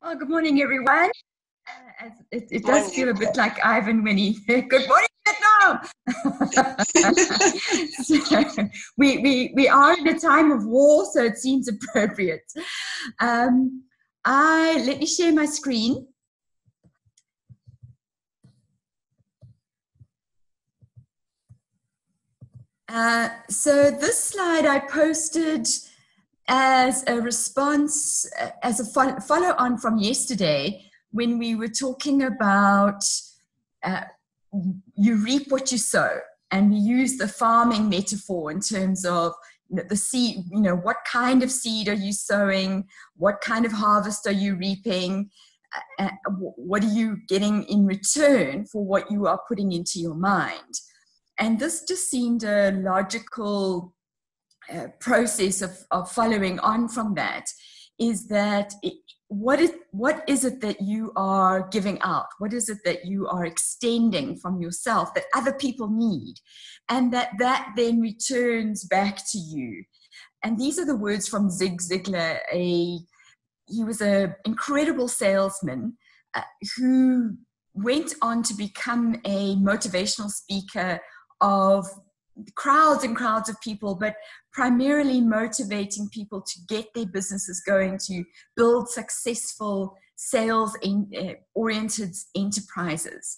Well, good morning, everyone. It does feel a bit like Ivan when he, good morning, Vietnam. So we are in a time of war, so it seems appropriate. Let me share my screen. So this slide I posted as a response, as a follow-on from yesterday, when we were talking about you reap what you sow, and we use the farming metaphor in terms of the seed, what kind of seed are you sowing, what kind of harvest are you reaping, what are you getting in return for what you are putting into your mind. And this just seemed a logical process of following on from that, is that what is it that you are giving out? What is it that you are extending from yourself that other people need? And that then returns back to you. And these are the words from Zig Ziglar. He was an incredible salesman who went on to become a motivational speaker of crowds and crowds of people, but primarily motivating people to get their businesses going, to build successful sales-oriented enterprises.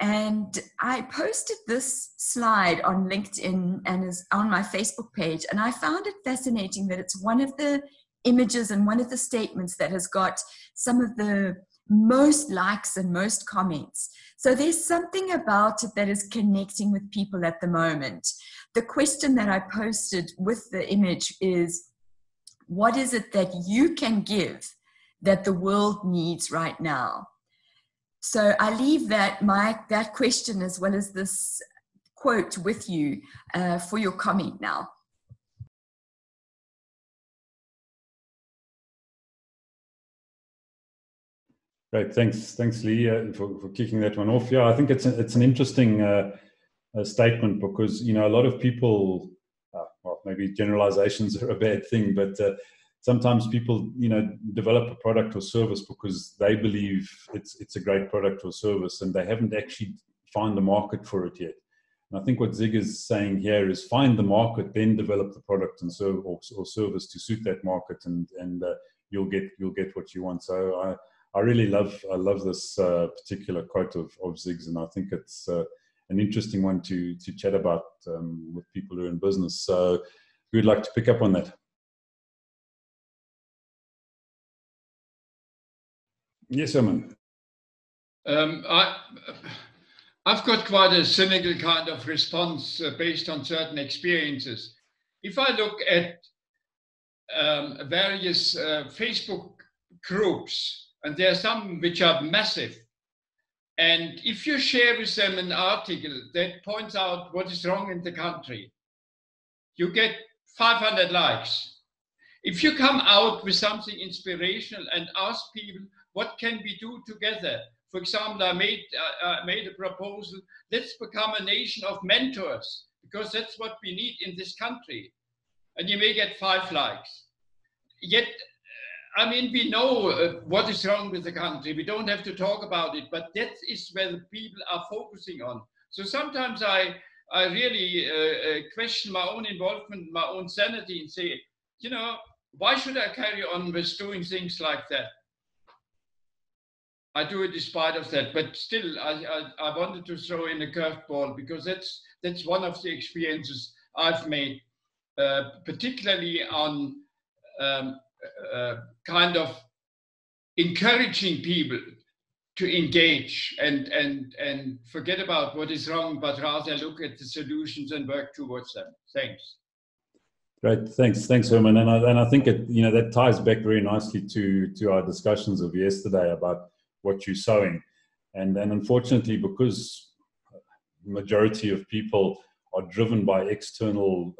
And I posted this slide on LinkedIn and is on my Facebook page, and I found it fascinating that it's one of the images and one of the statements that has got some of the most likes and most comments. So there's something about it that is connecting with people at the moment. The question that I posted with the image is, what is it that you can give that the world needs right now? So I leave that question as well as this quote with you for your comment now. Great, thanks, Lee, for kicking that one off. Yeah, I think it's an interesting statement, because a lot of people, well, maybe generalizations are a bad thing, but sometimes people develop a product or service because they believe it's a great product or service, and they haven't actually found the market for it yet. And I think what Zig is saying here is find the market, then develop the product and or service to suit that market, and you'll get what you want. So I really love this particular quote of Zig's, and I think it's an interesting one to chat about with people who are in business. So who'd like to pick up on that? Yes, Herman. I've got quite a cynical kind of response based on certain experiences. If I look at various Facebook groups, and there are some which are massive, and if you share with them an article that points out what is wrong in the country, you get 500 likes. If you come out with something inspirational and ask people, what can we do together? For example, I made a proposal, let's become a nation of mentors, because that's what we need in this country. And you may get 5 likes. Yet, I mean, we know what is wrong with the country. We don't have to talk about it, but that is where the people are focusing on. So sometimes I really question my own involvement, my own sanity, and say, why should I carry on with doing things like that? I do it despite of that, but still, I wanted to throw in a curveball, because that's one of the experiences I've made, particularly on kind of encouraging people to engage and forget about what is wrong, but rather look at the solutions and work towards them. Thanks. Great, thanks, Herman. And I think that ties back very nicely to our discussions of yesterday about what you're sowing, and unfortunately, because the majority of people are driven by external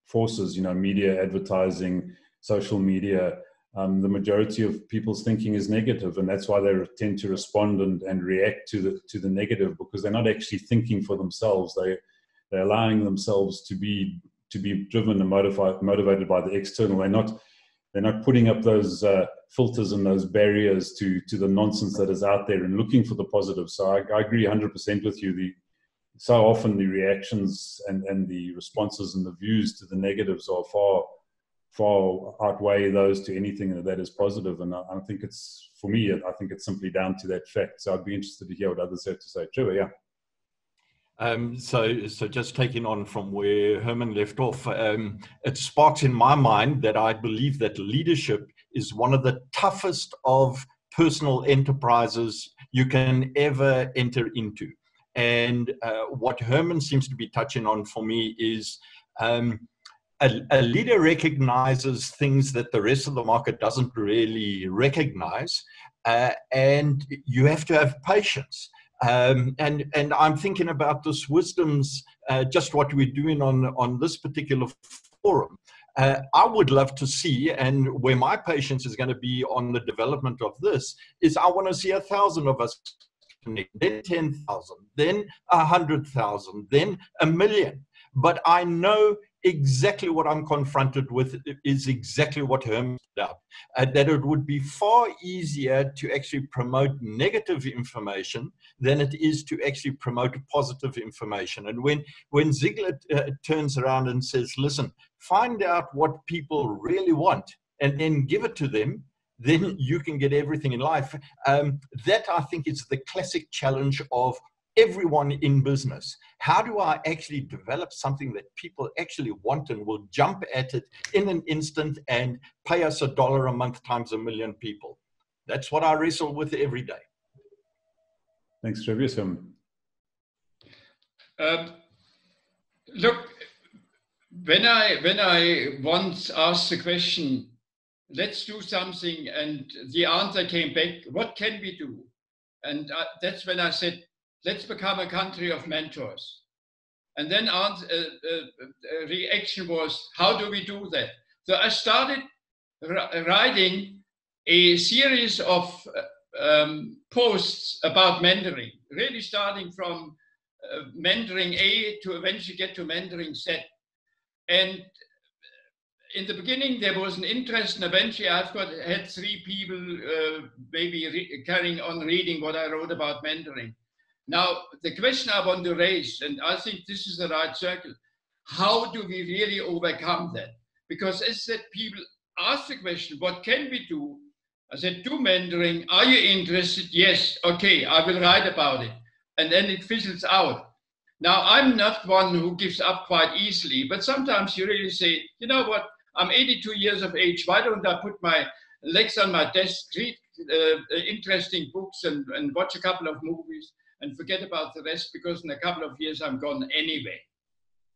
forces, media, advertising, social media, the majority of people's thinking is negative, and that's why they tend to respond and react to the negative, because they're not actually thinking for themselves. They're allowing themselves to be driven and motivated by the external. They're not putting up those filters and those barriers to the nonsense that is out there and looking for the positive. So I agree 100% with you. So often the reactions and the responses and the views to the negatives are far outweigh those to anything that is positive. And I think it's, for me, I think it's simply down to that fact. So I'd be interested to hear what others have to say. Trevor, yeah. So just taking on from where Herman left off, it sparks in my mind that I believe that leadership is one of the toughest of personal enterprises you can ever enter into. And what Herman seems to be touching on for me is a leader recognizes things that the rest of the market doesn't really recognize, and you have to have patience. And I'm thinking about this wisdom's, just what we're doing on this particular forum. I would love to see, and where my patience is going to be on the development of this, is I want to see 1,000 of us connect, then 10,000, then 100,000, then 1 million. But I know exactly what I'm confronted with is exactly what Herman said, that it would be far easier to actually promote negative information than it is to actually promote positive information. And when Ziegler turns around and says, listen, find out what people really want and then give it to them, then you can get everything in life. That, I think, is the classic challenge of everyone in business. How do I actually develop something that people actually want and will jump at it in an instant and pay us $1 a month times 1 million people? That's what I wrestle with every day. Thanks, Trevor. Look, when I once asked the question, let's do something, and the answer came back, what can we do? And that's when I said, let's become a country of mentors. And then reaction was, how do we do that? So I started writing a series of posts about mentoring, really starting from mentoring A to eventually get to mentoring Z. And in the beginning, there was an interest, and eventually had 3 people carrying on reading what I wrote about mentoring. Now, the question I want to raise, and I think this is the right circle, how do we really overcome that? Because as that people ask the question, what can we do? I said, do mentoring. Are you interested? Yes. Okay, I will write about it. And then it fizzles out. Now, I'm not one who gives up quite easily, but sometimes you really say, you know what? I'm 82 years of age. Why don't I put my legs on my desk, read interesting books and watch a couple of movies and forget about the rest, because in a couple of years I'm gone anyway.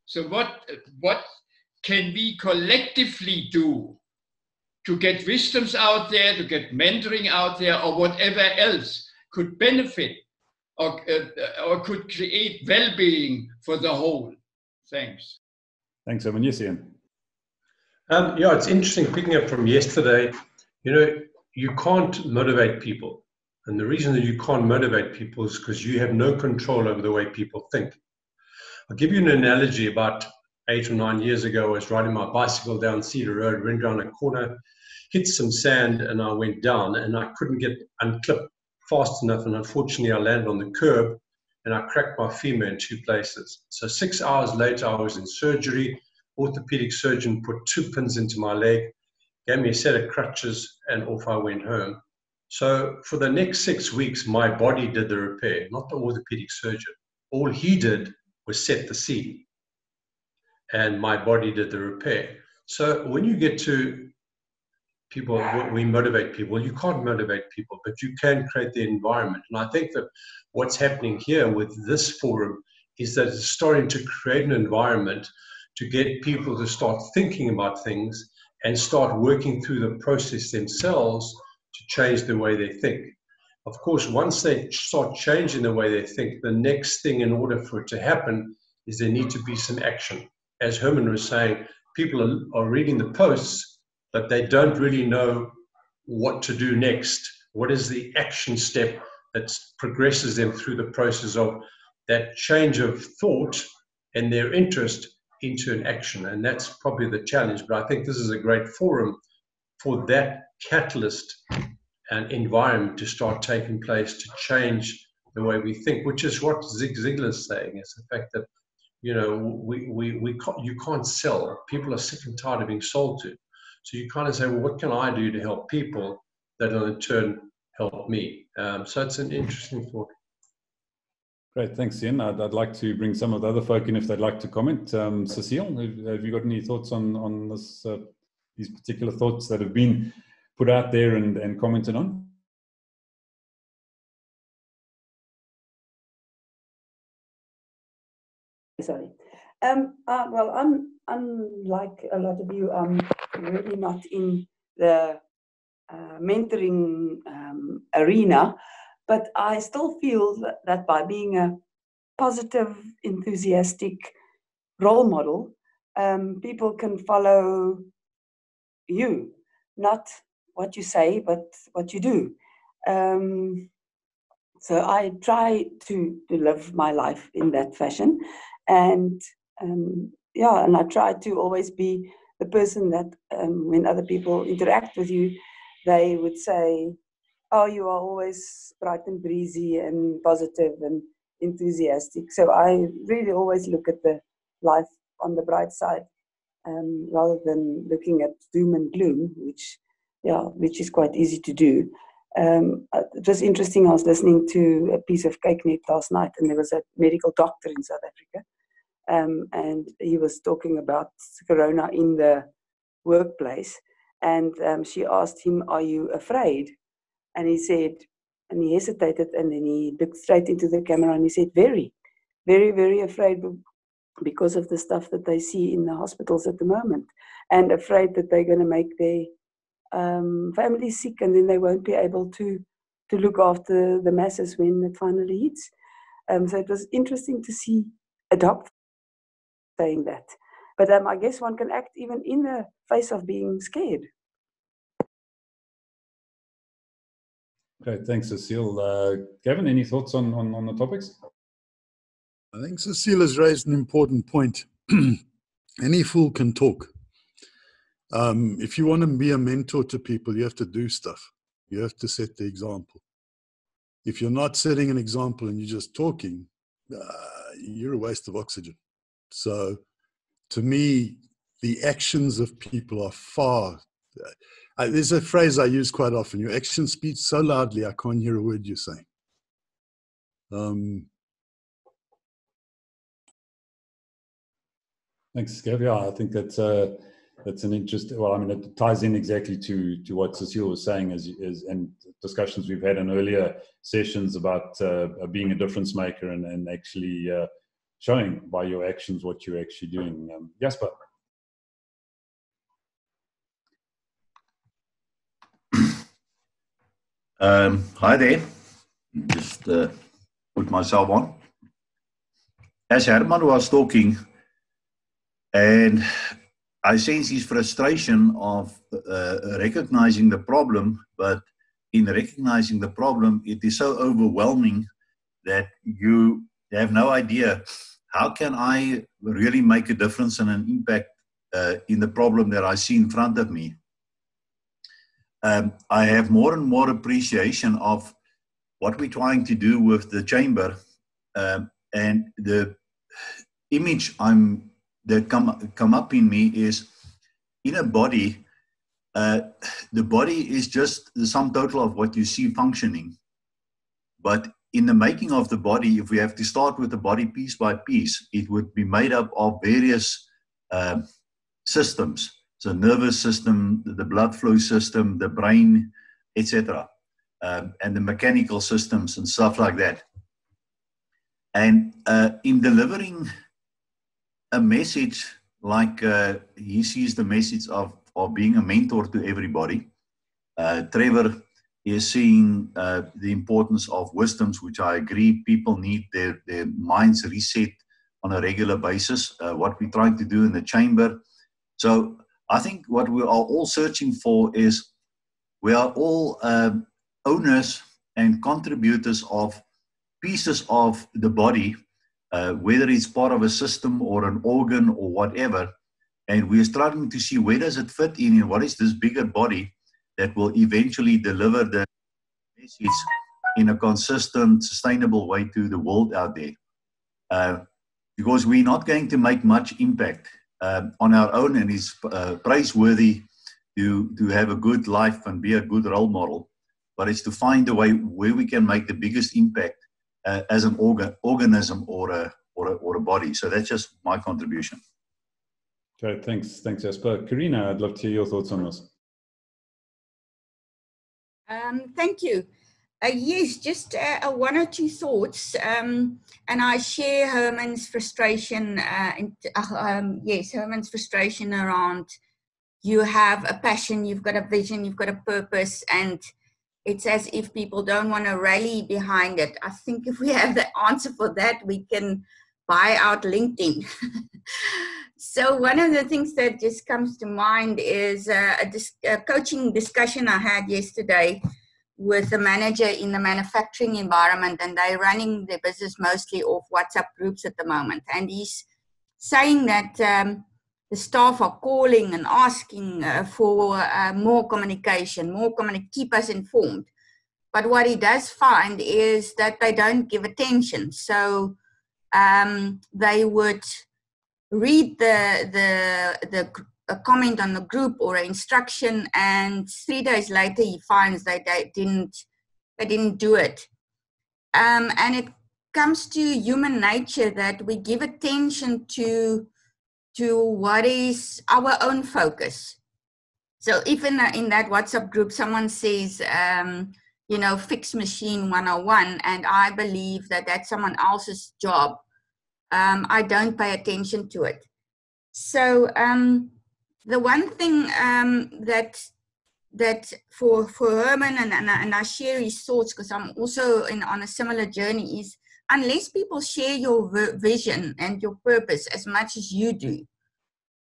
So what can we collectively do to get wisdoms out there, to get mentoring out there, or whatever else could benefit or could create well-being for the whole? Thanks. Thanks, Herman. Yes, Ian. Yeah, it's interesting, picking up from yesterday, you can't motivate people. And the reason that you can't motivate people is because you have no control over the way people think. I'll give you an analogy. About 8 or 9 years ago, I was riding my bicycle down Cedar Road, went around a corner, hit some sand, and I went down, and I couldn't get unclipped fast enough. And unfortunately, I landed on the curb and I cracked my femur in 2 places. So 6 hours later, I was in surgery. Orthopedic surgeon put 2 pins into my leg, gave me a set of crutches, and off I went home. So for the next 6 weeks, my body did the repair, not the orthopedic surgeon. All he did was set the scene, and my body did the repair. So when you get to people, we motivate people. You can't motivate people, but you can create the environment. And I think that what's happening here with this forum is that it's starting to create an environment to get people to start thinking about things and start working through the process themselves to change the way they think. Of course, once they start changing the way they think, the next thing in order for it to happen is there need to be some action. As Herman was saying, people are reading the posts, but they don't really know what to do next. What is the action step that progresses them through the process of that change of thought and their interest into an action? And that's probably the challenge. But I think this is a great forum for that catalyst and environment to start taking place to change the way we think, which is what Zig Ziglar is saying. It's the fact that, you can't sell. People are sick and tired of being sold to. So you kind of say, well, what can I do to help people that will in turn help me? So it's an interesting thought. Great, thanks, Ian. I'd like to bring some of the other folk in if they'd like to comment. Cecile, have you got any thoughts on this, these particular thoughts that have been put out there and commented on? Sorry. Well, I'm unlike a lot of you. I'm really not in the mentoring arena, but I still feel that by being a positive, enthusiastic role model, people can follow you, not what you say, but what you do. So I try to live my life in that fashion. And and I try to always be the person that when other people interact with you, they would say, oh, you are always bright and breezy and positive and enthusiastic. So I really always look at the life on the bright side, rather than looking at doom and gloom, which is quite easy to do. It was interesting. I was listening to a piece of CakeNet last night, and there was a medical doctor in South Africa, and he was talking about corona in the workplace. And she asked him, "Are you afraid?" And he said, and he hesitated, and then he looked straight into the camera and he said, "Very, very, very afraid because of the stuff that they see in the hospitals at the moment, and afraid that they're going to make their family sick, and then they won't be able to look after the masses when it finally hits." So it was interesting to see a doctor saying that. But I guess one can act even in the face of being scared. Great, thanks, Cecile. Gavin, any thoughts on the topics? I think Cecile has raised an important point. Any fool can talk. If you want to be a mentor to people, you have to do stuff. You have to set the example. If you're not setting an example and you're just talking, you're a waste of oxygen. So to me, the actions of people are far... there's a phrase I use quite often: your actions speak so loudly, I can't hear a word you're saying. Thanks, Gav. Yeah, I think that's an interesting. Well, I mean, it ties in exactly to what Cecile was saying, and discussions we've had in earlier sessions about being a difference maker and actually showing by your actions what you're actually doing. Jasper. Hi there. Just put myself on. As Herman was talking, and I sense his frustration of recognizing the problem, but in recognizing the problem, it is so overwhelming that you have no idea, how can I really make a difference and an impact in the problem that I see in front of me? I have more and more appreciation of what we're trying to do with the chamber, and the image that come up in me is, in a body, the body is just the sum total of what you see functioning. But in the making of the body, if we have to start with the body piece by piece, it would be made up of various systems. So nervous system, the blood flow system, the brain, etc., and the mechanical systems and stuff like that. And in delivering a message like he sees the message of being a mentor to everybody, Trevor is seeing the importance of wisdoms, which I agree people need their minds reset on a regular basis, what we're trying to do in the chamber. So I think what we are all searching for is, we are all owners and contributors of pieces of the body, whether it's part of a system or an organ or whatever, And we're starting to see where does it fit in and what is this bigger body that will eventually deliver the message in a consistent, sustainable way to the world out there. Because we're not going to make much impact on our own, and it's praiseworthy to have a good life and be a good role model. But it's to find a way where we can make the biggest impact as an organism or a body. So that's just my contribution. Okay, thanks, Jasper. Karina, I'd love to hear your thoughts on this. Thank you. Yes, just one or two thoughts, and I share Herman's frustration. Yes, Herman's frustration around you have a passion, you've got a vision, you've got a purpose, and it's as if people don't want to rally behind it. I think if we have the answer for that, we can buy out LinkedIn. So one of the things that just comes to mind is a coaching discussion I had yesterday with a manager in the manufacturing environment, and they're running their business mostly off WhatsApp groups at the moment. And he's saying that the staff are calling and asking for more communication, keep us informed. But what he does find is that they don't give attention. So they would read a comment on the group or an instruction, and 3 days later he finds that they didn't do it. And it comes to human nature that we give attention to what is our own focus. So if in that WhatsApp group someone says, fix machine 101, and I believe that that's someone else's job, I don't pay attention to it. So the one thing that for Herman, and I share his thoughts because I'm also on a similar journey, is unless people share your vision and your purpose as much as you do,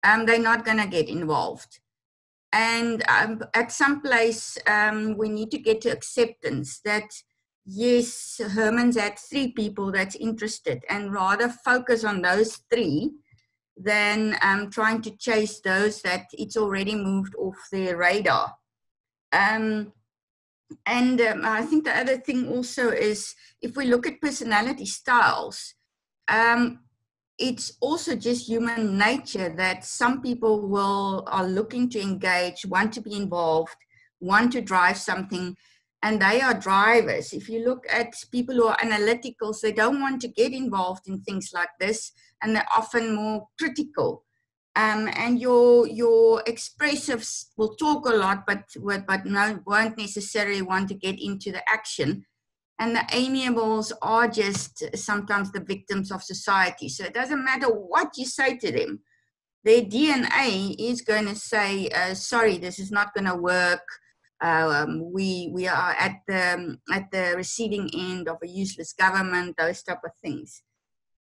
they're not going to get involved. And at some place, we need to get to acceptance that, yes, Herman's had 3 people that's interested, and rather focus on those 3 than trying to chase those that it's already moved off their radar. I think the other thing also is, if we look at personality styles, it's also just human nature that some people are looking to engage, want to be involved, want to drive something, and they are drivers. If you look at people who are analyticals, they don't want to get involved in things like this, and they're often more critical. And your expressives will talk a lot, but won't necessarily want to get into the action. And the amiables are just sometimes the victims of society. So it doesn't matter what you say to them. Their DNA is going to say, sorry, this is not going to work. We are at the receiving end of a useless government, those type of things.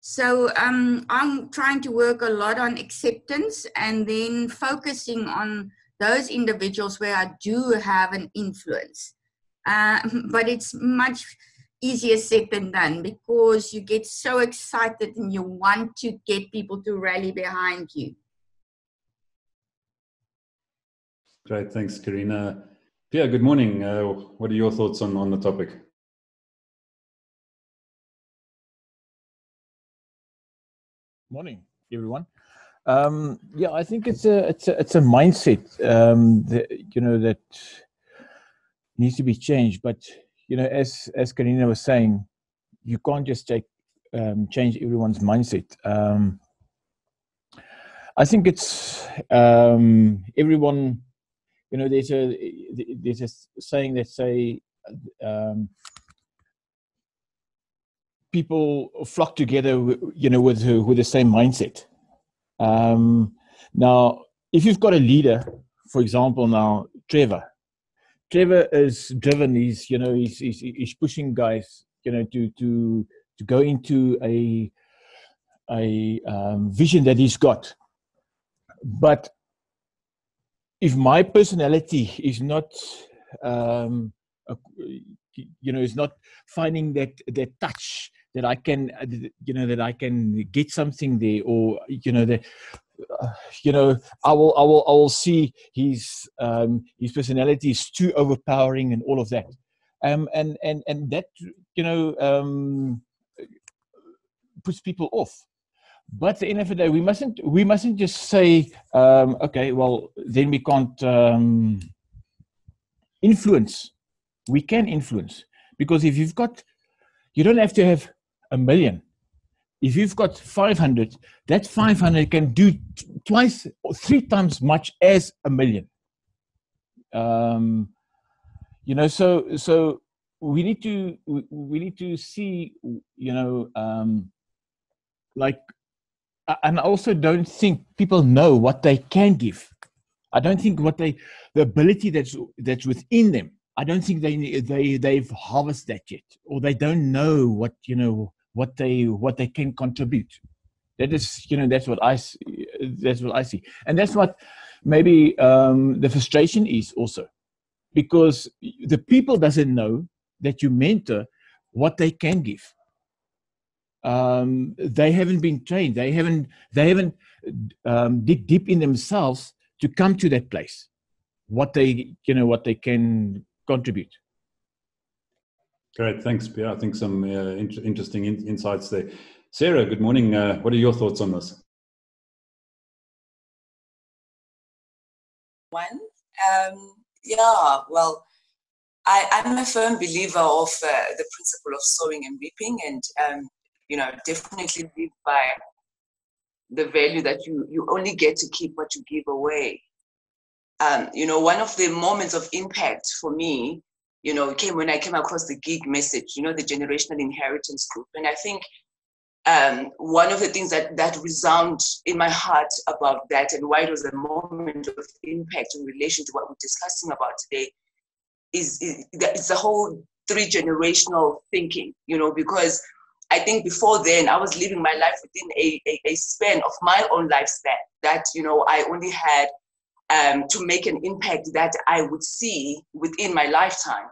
So I'm trying to work a lot on acceptance and then focusing on those individuals where I do have an influence. But it's much easier said than done, because you get so excited and you want to get people to rally behind you. Great, thanks, Karina. Pierre, good morning. What are your thoughts on the topic? Morning, everyone. Yeah, I think it's a mindset that needs to be changed. But as Karina was saying, you can't just change everyone's mindset. I think it's everyone. There's a saying that say people flock together, with the same mindset. Now, if you've got a leader, for example, now Trevor is driven. He's pushing guys, to go into a vision that he's got. But if my personality is not, is not finding that touch that I can, that I can get something there, or I will see his personality is too overpowering and all of that, and that puts people off. But at the end of the day, we mustn't just say, okay, well then we can't influence. We can influence, because if you've got, you don't have to have 1 million. If you've got 500, that 500 can do twice or 3 times much as 1 million. So we need to see, like, and I also don't think people know what they can give. I don't think the ability that's within them, I don't think they've harvested that yet, or they don't know what they can contribute. That is, that's what I see, and that's what maybe the frustration is also, because the people doesn't know that you mentor what they can give. They haven't been trained. They haven't dig deep in themselves to come to that place, what they can contribute. Great, thanks, Pierre. I think some interesting insights there. Sarah, good morning. What are your thoughts on this? Well, I'm a firm believer of the principle of sowing and reaping, and definitely live by the value that you only get to keep what you give away. One of the moments of impact for me, came when I came across the gig message, the generational inheritance group. And I think one of the things that resound in my heart about that, and why it was a moment of impact in relation to what we're discussing about today, is that it's the whole 3-generational thinking, because I think before then I was living my life within a span of my own lifespan that, I only had to make an impact that I would see within my lifetime.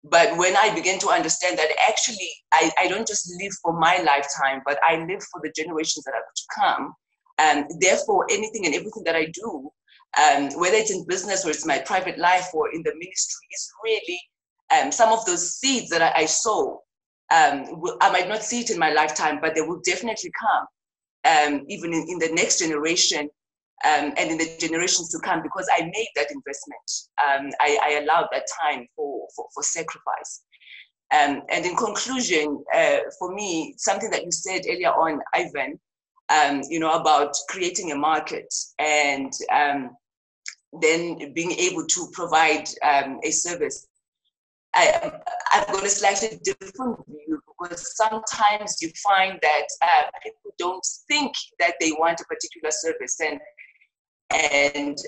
But when I began to understand that actually I don't just live for my lifetime, but I live for the generations that are to come, and therefore anything and everything that I do, whether it's in business or it's my private life or in the ministry, is really some of those seeds that I sow. I might not see it in my lifetime, but they will definitely come, even in the next generation, and in the generations to come, because I made that investment. I allowed that time for sacrifice. And in conclusion, for me, something that you said earlier on, Ivan, about creating a market and then being able to provide a service. I've got a slightly different view, because sometimes you find that people don't think that they want a particular service, and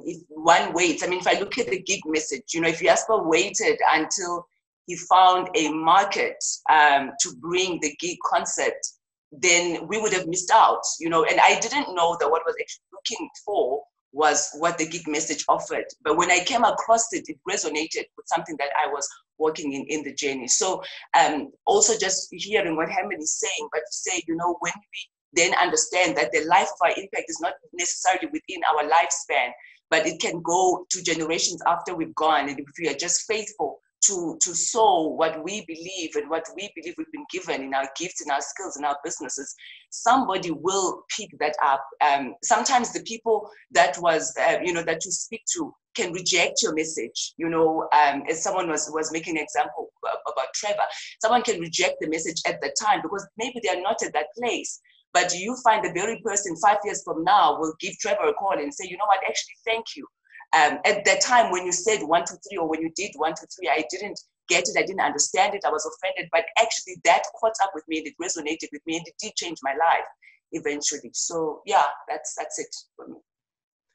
if one waits, if I look at the gig message, if Jasper waited until he found a market to bring the gig concept, then we would have missed out, and I didn't know that what I was actually looking for was what the gig message offered. But when I came across it, it resonated with something that I was working in the journey. So also just hearing what Herman is saying, but to say, when we then understand that the life of our impact is not necessarily within our lifespan, but it can go to generations after we've gone. And if we are just faithful to sow what we believe and what we believe we've been given in our gifts, in our skills, in our businesses, somebody will pick that up. Sometimes the people that that you speak to can reject your message. As someone was making an example about Trevor, someone can reject the message at the time because maybe they are not at that place. But you find the very person 5 years from now will give Trevor a call and say, actually, thank you. At that time when you said 1, 2, 3, or when you did 1, 2, 3, I didn't get it, I didn't understand it, I was offended, but actually that caught up with me and it resonated with me and it did change my life eventually. So yeah, that's it for me.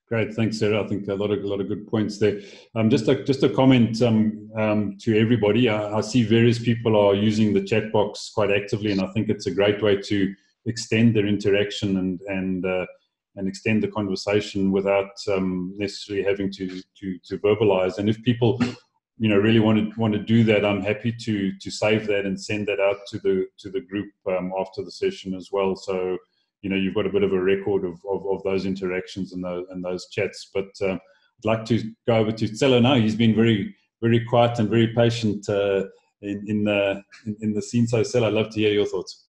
Great, thanks, Sarah. I think a lot of good points there. Just a comment to everybody. I see various people are using the chat box quite actively, and I think it's a great way to extend their interaction and extend the conversation without necessarily having to verbalize. And if people, really want to do that, I'm happy to save that and send that out to the group after the session as well. So you've got a bit of a record of those interactions and those chats. But I'd like to go over to Stella now. He's been very, very quiet and very patient in the scene. So Stella, I'd love to hear your thoughts.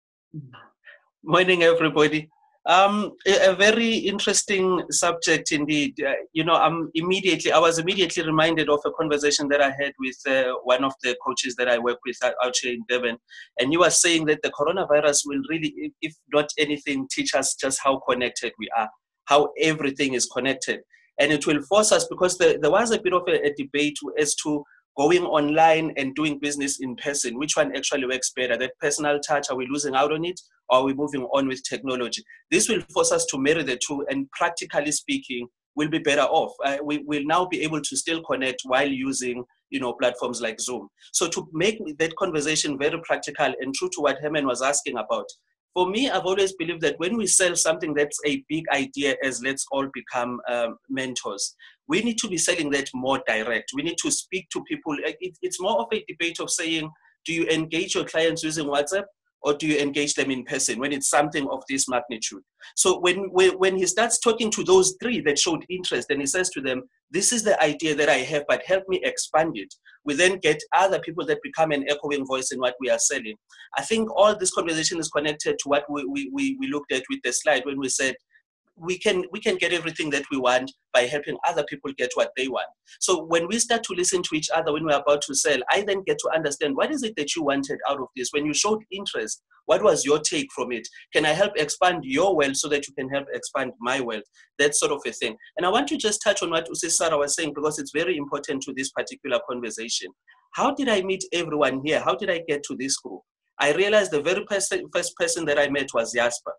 Morning, everybody. A very interesting subject indeed. I was immediately reminded of a conversation that I had with one of the coaches that I work with out here in Durban. And he was saying that the coronavirus will really, if not anything, teach us just how connected we are, how everything is connected. And it will force us, because there was a bit of a debate as to going online and doing business in person, which one actually works better? That personal touch, are we losing out on it? Or are we moving on with technology? This will force us to marry the two, and practically speaking, we'll be better off. We will now be able to still connect while using, platforms like Zoom. So to make that conversation very practical and true to what Herman was asking about, for me, I've always believed that when we sell something that's a big idea as let's all become mentors, we need to be selling that more direct. We need to speak to people. It's more of a debate of saying, do you engage your clients using WhatsApp, or do you engage them in person when it's something of this magnitude? So when he starts talking to those three that showed interest, and he says to them, this is the idea that I have, but help me expand it. We then get other people that become an echoing voice in what we are selling. I think all this conversation is connected to what we looked at with the slide when we said, we can get everything that we want by helping other people get what they want. So when we start to listen to each other when we're about to sell, I then get to understand, what is it that you wanted out of this? When you showed interest, what was your take from it? Can I help expand your wealth so that you can help expand my wealth? That sort of a thing. And I want to just touch on what Sarah was saying, because it's very important to this particular conversation. How did I meet everyone here? How did I get to this group? I realized the very first person that I met was Jasper.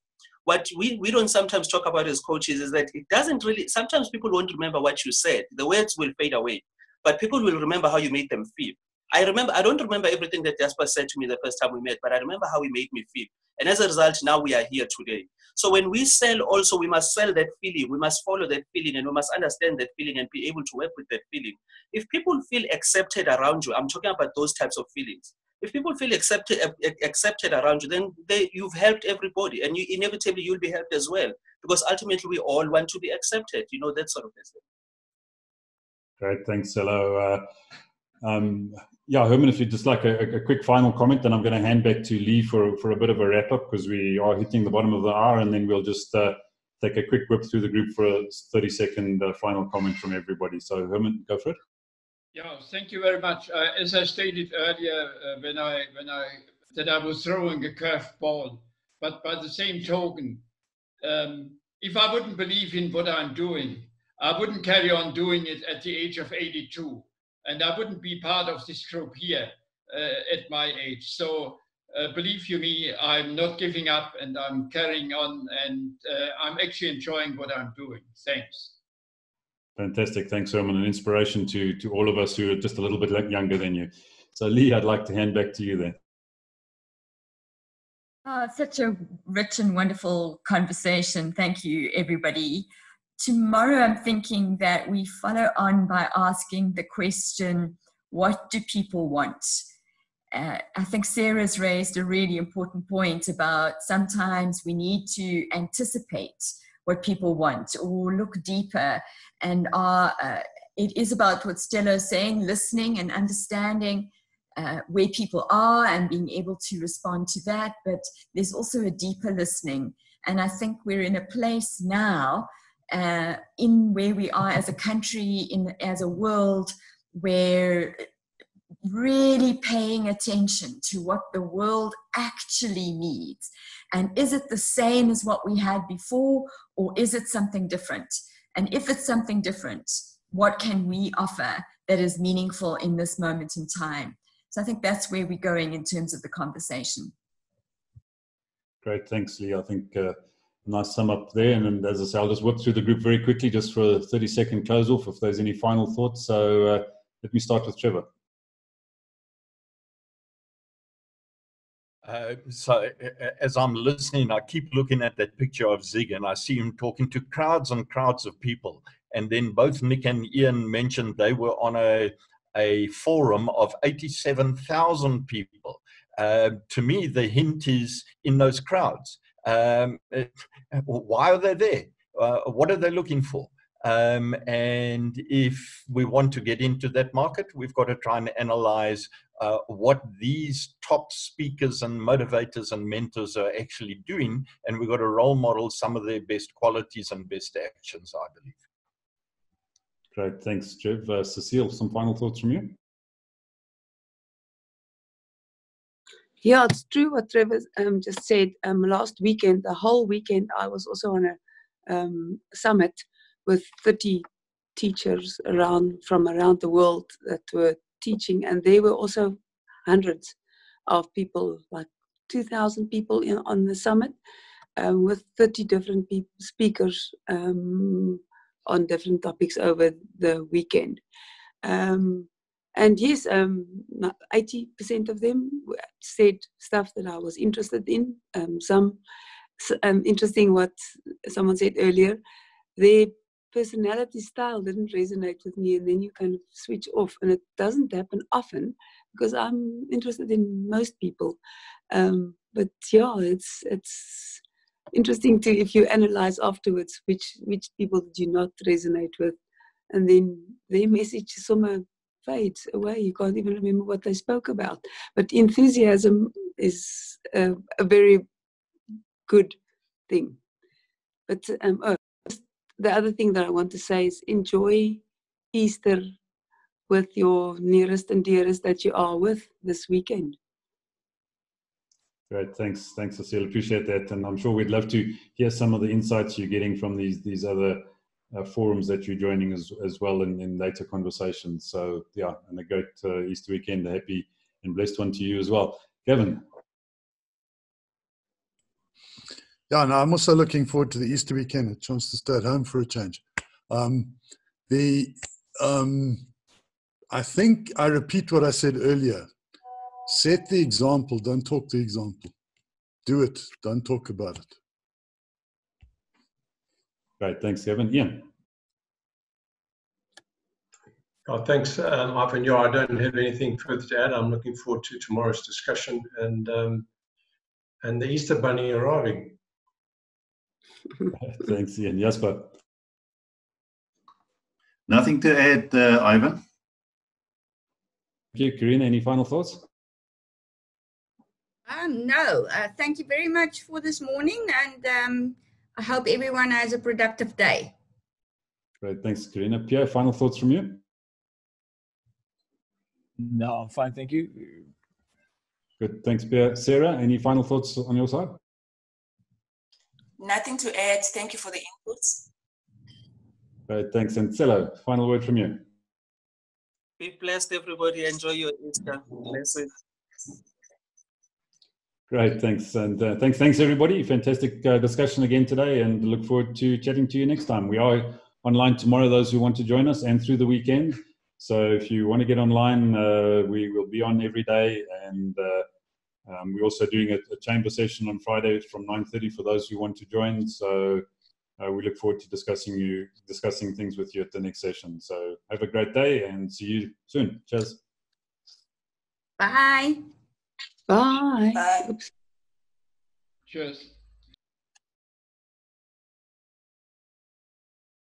What we don't sometimes talk about as coaches is that it doesn't really, sometimes people won't remember what you said. The words will fade away, but people will remember how you made them feel. I don't remember everything that Jasper said to me the first time we met, but I remember how he made me feel. And as a result, now we are here today. So when we sell also, we must sell that feeling. We must follow that feeling, and we must understand that feeling and be able to work with that feeling. If people feel accepted around you, I'm talking about those types of feelings. If people feel accepted around you, then you've helped everybody, and inevitably you'll be helped as well, because ultimately we all want to be accepted, that sort of thing. Great, thanks, Hello. Herman, if you'd just like a quick final comment, then I'm going to hand back to Lee for a bit of a wrap-up, because we are hitting the bottom of the hour, and then we'll just take a quick whip through the group for a 30-second final comment from everybody. So Herman, go for it. Yeah, thank you very much. As I stated earlier, when I was throwing a curved ball, but by the same token, if I wouldn't believe in what I'm doing, I wouldn't carry on doing it at the age of 82, and I wouldn't be part of this group here at my age. So believe you me, I'm not giving up, and I'm carrying on, and I'm actually enjoying what I'm doing. Thanks. Fantastic. Thanks, Herman. An inspiration to all of us who are just a little bit younger than you. So, Lee, I'd like to hand back to you then. Such a rich and wonderful conversation. Thank you, everybody. Tomorrow, I'm thinking that we follow on by asking the question, what do people want? I think Sarah's raised a really important point about sometimes we need to anticipate what people want or look deeper. And it is about what Stella is saying, listening and understanding where people are and being able to respond to that. But there's also a deeper listening. And I think we're in a place now in where we are as a country, as a world, where really paying attention to what the world actually needs. And is it the same as what we had before, or is it something different? And if it's something different, what can we offer that is meaningful in this moment in time? So I think that's where we're going in terms of the conversation. Great, thanks, Lee. I think nice sum up there. And as I say, I'll just whip through the group very quickly just for a 30-second close off if there's any final thoughts. So let me start with Trevor. So as I'm listening, I keep looking at that picture of Zig, and I see him talking to crowds and crowds of people. And then both Nick and Ian mentioned they were on a forum of 87,000 people. To me, the hint is in those crowds. Why are they there? What are they looking for? And if we want to get into that market, we've got to try and analyze what these top speakers and motivators and mentors are actually doing, and we've got to role model some of their best qualities and best actions, I believe. Great, thanks, Trev. Cecile, some final thoughts from you? Yeah, it's true what Trevor just said. Last weekend, the whole weekend, I was also on a summit with 30 teachers from around the world that were teaching, and there were also hundreds of people, like 2,000 people on the summit, with 30 different speakers on different topics over the weekend. And yes, 80% of them said stuff that I was interested in. Some interesting what someone said earlier, their personality style didn't resonate with me, and then you kind of switch off, and it doesn't happen often because I'm interested in most people. But yeah, it's interesting to, if you analyze afterwards, which people did you not resonate with, and then their message somewhere fades away. You can't even remember what they spoke about. But enthusiasm is a very good thing. But the other thing that I want to say is enjoy Easter with your nearest and dearest that you are with this weekend. Great, thanks, Cecile. Appreciate that, and I'm sure we'd love to hear some of the insights you're getting from these other forums that you're joining as well in later conversations. So yeah, and a great Easter weekend, a happy and blessed one to you as well. Gavin. Yeah, no, I'm also looking forward to the Easter weekend, a chance to stay at home for a change. I think I repeat what I said earlier. Set the example, don't talk the example. Do it, don't talk about it. Great, thanks, Gavin. Ian. Oh, thanks, Ivan. Yeah, I don't have anything further to add. I'm looking forward to tomorrow's discussion and the Easter Bunny arriving. Thanks, Ian. Jasper. Nothing to add, Ivan. Thank you, Karina. Any final thoughts? No, thank you very much for this morning, and I hope everyone has a productive day. Great, thanks, Karina. Pierre, final thoughts from you? No, I'm fine, thank you. Good, thanks, Pierre. Sarah, any final thoughts on your side? Nothing to add. Thank you for the inputs. Great, thanks. And Cello, final word from you. Be blessed, everybody. Enjoy your Easter. Blessed. Great, thanks. And thanks, everybody. Fantastic discussion again today, and look forward to chatting to you next time. We are online tomorrow, those who want to join us, and through the weekend. So if you want to get online, we will be on every day, and we're also doing a chamber session on Friday from 9:30 for those who want to join. So we look forward to discussing things with you at the next session. So have a great day and see you soon. Cheers. Bye. Bye. Bye. Cheers.